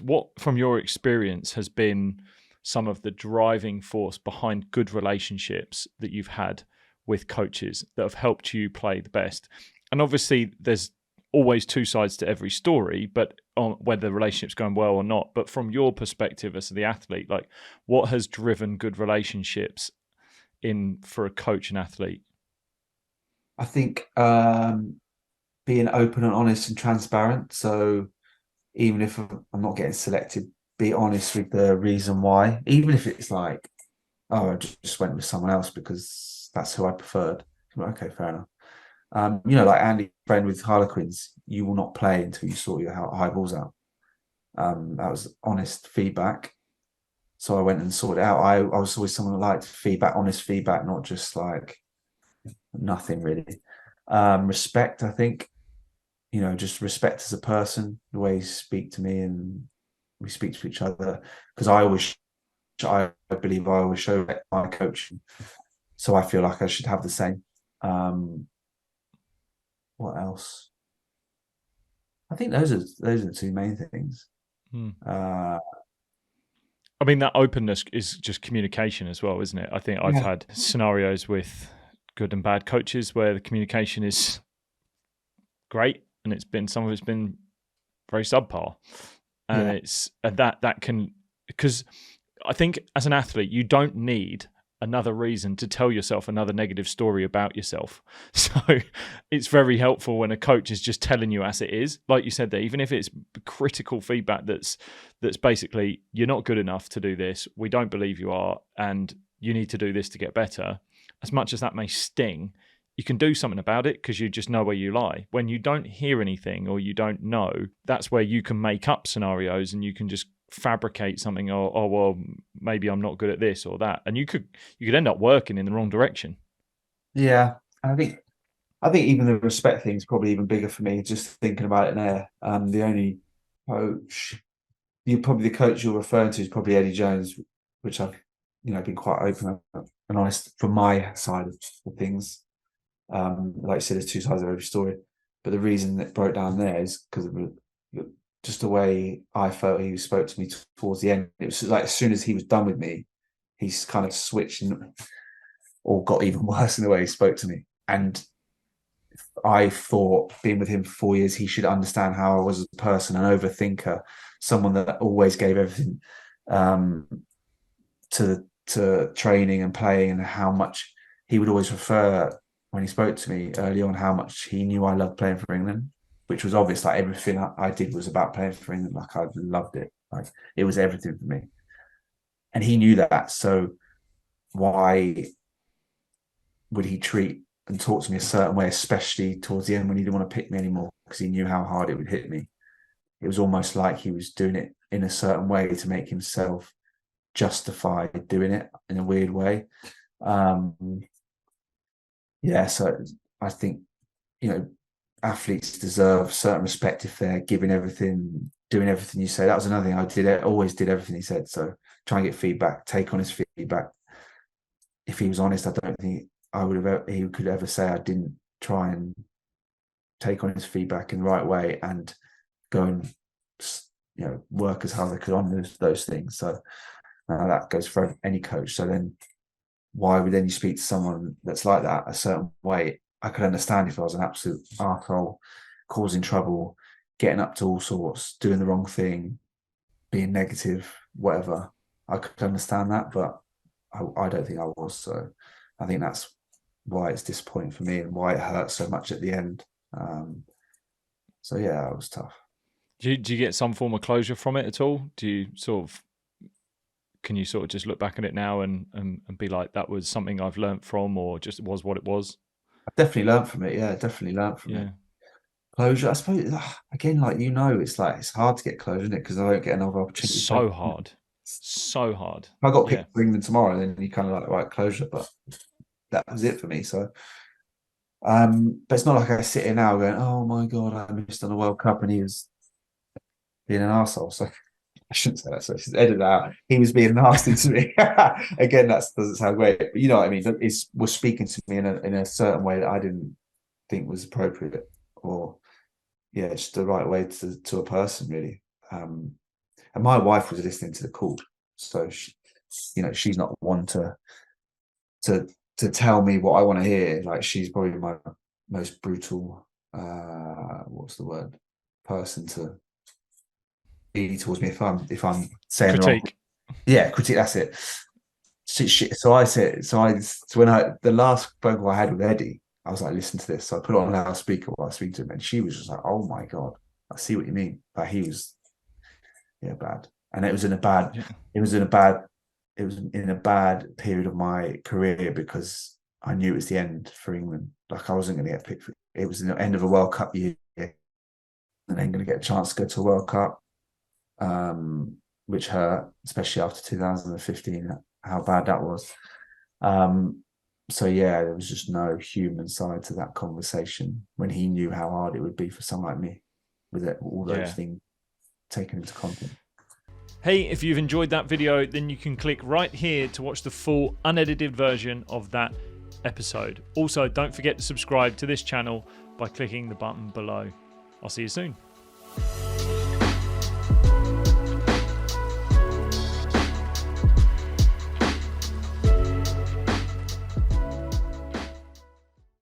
what from your experience has been some of the driving force behind good relationships that you've had with coaches that have helped you play the best? And obviously there's always two sides to every story, but on whether the relationship's going well or not. But from your perspective as the athlete, like, what has driven good relationships in for a coach and athlete? I think being open and honest and transparent. So even if I'm not getting selected, be honest with the reason why. Even if it's like, oh, I just went with someone else because that's who I preferred. Okay, fair enough. Like Andy, friend with Harlequins, you will not play until you sort your high balls out. That was honest feedback. So I went and sorted it out. I was always someone that liked feedback, honest feedback, not just like nothing really. Respect, I think, just respect as a person, the way you speak to me and we speak to each other. Because I believe I always show my coach. So I feel like I should have the same. Um, what else? I think those are the two main things. Hmm. Uh, I mean, that openness is just communication as well, isn't it? I think I've yeah, had scenarios with good and bad coaches where the communication is great, and some of it's been very subpar, and yeah, that can, because I think as an athlete you don't need another reason to tell yourself another negative story about yourself. So it's very helpful when a coach is just telling you as it is, like you said there, even if it's critical feedback that's basically, you're not good enough to do this, we don't believe you are, and you need to do this to get better. As much as that may sting, you can do something about it because you just know where you lie. When you don't hear anything or you don't know, that's where you can make up scenarios and you can just fabricate something, or oh well, maybe I'm not good at this or that, and you could end up working in the wrong direction. yeah. I think even the respect thing is probably even bigger for me. Just thinking about it there. The only coach, the coach you're referring to is probably Eddie Jones, which I've been quite open and honest from my side of things. Like I said, there's two sides of every story, but the reason that broke down there is because of just the way I felt he spoke to me towards the end. It was like as soon as he was done with me, he's kind of switched and or got even worse in the way he spoke to me. And I thought, being with him for 4 years, he should understand how I was as a person, an overthinker, someone that always gave everything um, to training and playing, and how much he would always refer when he spoke to me early on how much he knew I loved playing for England, which was obvious. Like everything I did was about playing for England. Like I loved it. Like it was everything for me, and he knew that. So why would he treat and talk to me a certain way, especially towards the end when he didn't want to pick me anymore because he knew how hard it would hit me? It was almost like he was doing it in a certain way to make himself justify doing it in a weird way. Um, yeah, so I think athletes deserve certain respect if they're giving everything, doing everything you say. That was another thing I did. I always did everything he said. So try and get feedback, take on his feedback. If he was honest, I don't think he could ever say I didn't try and take on his feedback in the right way and go and work as hard as I could on those things. So that goes for any coach. So then why would then you speak to someone that's like that a certain way? I could understand if I was an absolute arsehole, causing trouble, getting up to all sorts, doing the wrong thing, being negative, whatever. I could understand that, but I don't think I was. So I think that's why it's disappointing for me and why it hurt so much at the end. So yeah, it was tough. Do you get some form of closure from it at all? Do you sort of Can you sort of just look back at it now and be like, that was something I've learned from, or just was what it was? I definitely learned from it. Yeah, definitely learned from it. Yeah. Closure, I suppose. Again, like it's like it's hard to get closure, isn't it? Because I don't get another opportunity to play. So hard. So hard. If I got Yeah. picked for England tomorrow, then you kind of like right closure, but that was it for me. So, but it's not like I sit here now going, "Oh my god, I missed on the World Cup," and he was being an arsehole. So I shouldn't say that. So just edit out. He was being nasty to me. Again, that doesn't sound great, but you know what I mean. Was speaking to me in a certain way that I didn't think was appropriate, or yeah, just the right way to a person really. Um, And my wife was listening to the call, so she, she's not one to tell me what I want to hear. Like, she's probably my most brutal, what's the word, person to be towards me if I'm saying the wrong. Critique. Yeah, critique. That's it. So I said, so when the last phone call I had with Eddie, I was like, listen to this. So I put it on loudspeaker while I was speaking to him, and she was just like, oh my God, I see what you mean. But he was, yeah, bad. And it was in a bad, Yeah. it was in a bad period of my career, because I knew it was the end for England. Like, I wasn't going to get picked. It was the end of a World Cup year, and then going to get a chance to go to a World Cup, which hurt, especially after 2015, how bad that was. So yeah, there was just no human side to that conversation when he knew how hard it would be for someone like me with all those things taken into context. Hey, if you've enjoyed that video, then you can click right here to watch the full unedited version of that episode. Also, don't forget to subscribe to this channel by clicking the button below. I'll see you soon.